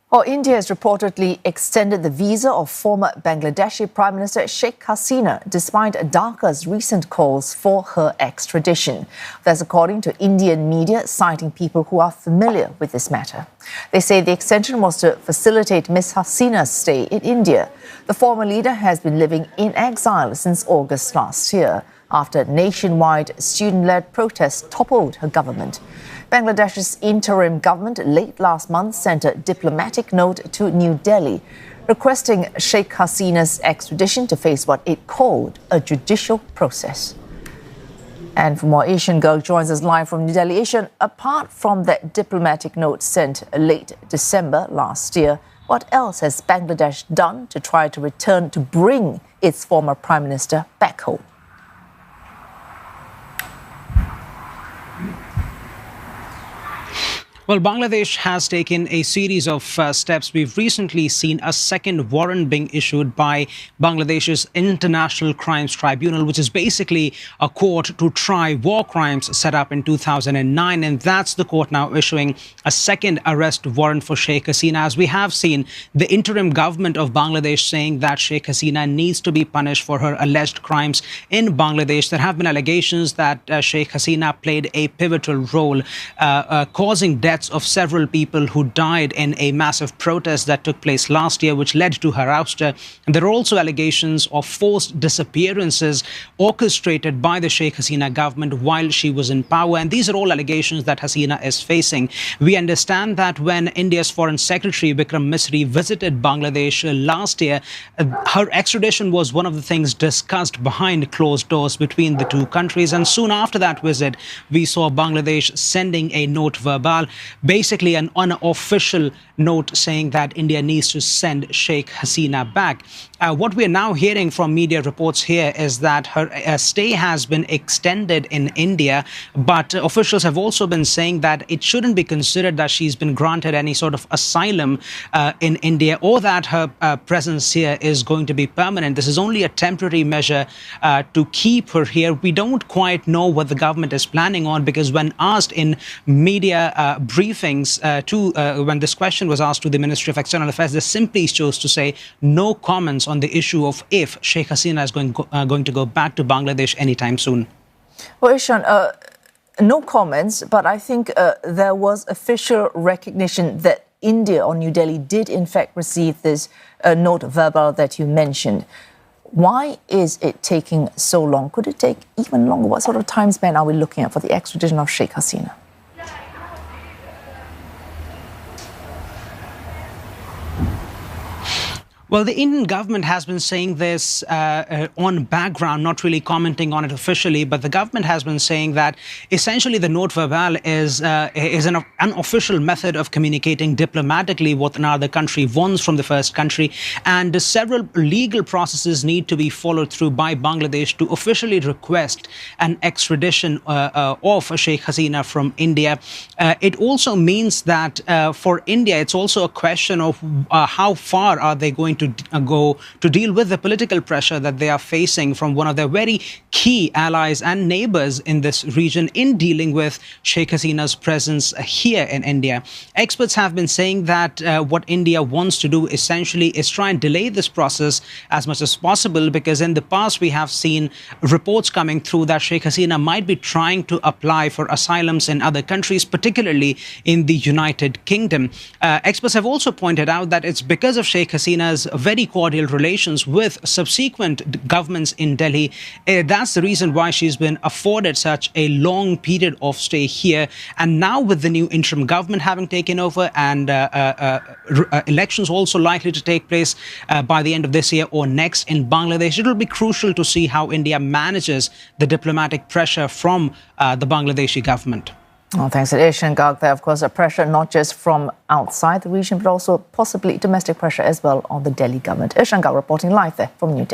Well, India has reportedly extended the visa of former Bangladeshi Prime Minister Sheikh Hasina, despite Dhaka's recent calls for her extradition. That's according to Indian media, citing people who are familiar with this matter. They say the extension was to facilitate Ms Hasina's stay in India. The former leader has been living in exile since August last year, after nationwide student-led protests toppled her government. Bangladesh's interim government late last month sent a diplomatic note to New Delhi requesting Sheikh Hasina's extradition to face what it called a judicial process. And for more, Ishan Garg joins us live from New Delhi. Ishan, apart from that diplomatic note sent late December last year, what else has Bangladesh done to try to bring its former Prime Minister back home? Well, Bangladesh has taken a series of steps. We've recently seen a second warrant being issued by Bangladesh's International Crimes Tribunal, which is basically a court to try war crimes set up in 2009. And that's the court now issuing a second arrest warrant for Sheikh Hasina. As we have seen, the interim government of Bangladesh saying that Sheikh Hasina needs to be punished for her alleged crimes in Bangladesh. There have been allegations that Sheikh Hasina played a pivotal role, causing death of several people who died in a massive protest that took place last year, which led to her ouster. And there are also allegations of forced disappearances orchestrated by the Sheikh Hasina government while she was in power. And these are all allegations that Hasina is facing. We understand that when India's Foreign Secretary Vikram Misri visited Bangladesh last year, her extradition was one of the things discussed behind closed doors between the two countries. And soon after that visit, we saw Bangladesh sending a note verbal, basically an unofficial note saying that India needs to send Sheikh Hasina back. What we are now hearing from media reports here is that her stay has been extended in India, but officials have also been saying that it shouldn't be considered that she's been granted any sort of asylum in India, or that her presence here is going to be permanent. This is only a temporary measure to keep her here. We don't quite know what the government is planning on, because when asked in media briefings when this question was asked to the Ministry of External Affairs, they simply chose to say no comments on the issue of if Sheikh Hasina is going to go back to Bangladesh anytime soon. Well, Ishan, no comments, but I think there was official recognition that India or New Delhi did in fact receive this note verbal that you mentioned. Why is it taking so long? Could it take even longer? What sort of time span are we looking at for the extradition of Sheikh Hasina? Well, the Indian government has been saying this on background, not really commenting on it officially, but the government has been saying that essentially the note verbal is an unofficial method of communicating diplomatically what another country wants from the first country, and several legal processes need to be followed through by Bangladesh to officially request an extradition of Sheikh Hasina from India. It also means that for India, it's also a question of how far are they going to go to deal with the political pressure that they are facing from one of their very key allies and neighbors in this region in dealing with Sheikh Hasina's presence here in India. Experts have been saying that what India wants to do essentially is try and delay this process as much as possible, because in the past we have seen reports coming through that Sheikh Hasina might be trying to apply for asylums in other countries, particularly in the United Kingdom. Experts have also pointed out that it's because of Sheikh Hasina's very cordial relations with subsequent governments in Delhi. That's the reason why she's been afforded such a long period of stay here. And now with the new interim government having taken over and elections also likely to take place by the end of this year or next in Bangladesh, it will be crucial to see how India manages the diplomatic pressure from the Bangladeshi government. Oh, thanks to Ishan Garg. There, of course, a pressure not just from outside the region, but also possibly domestic pressure as well on the Delhi government. Ishan Garg reporting live there from New Delhi.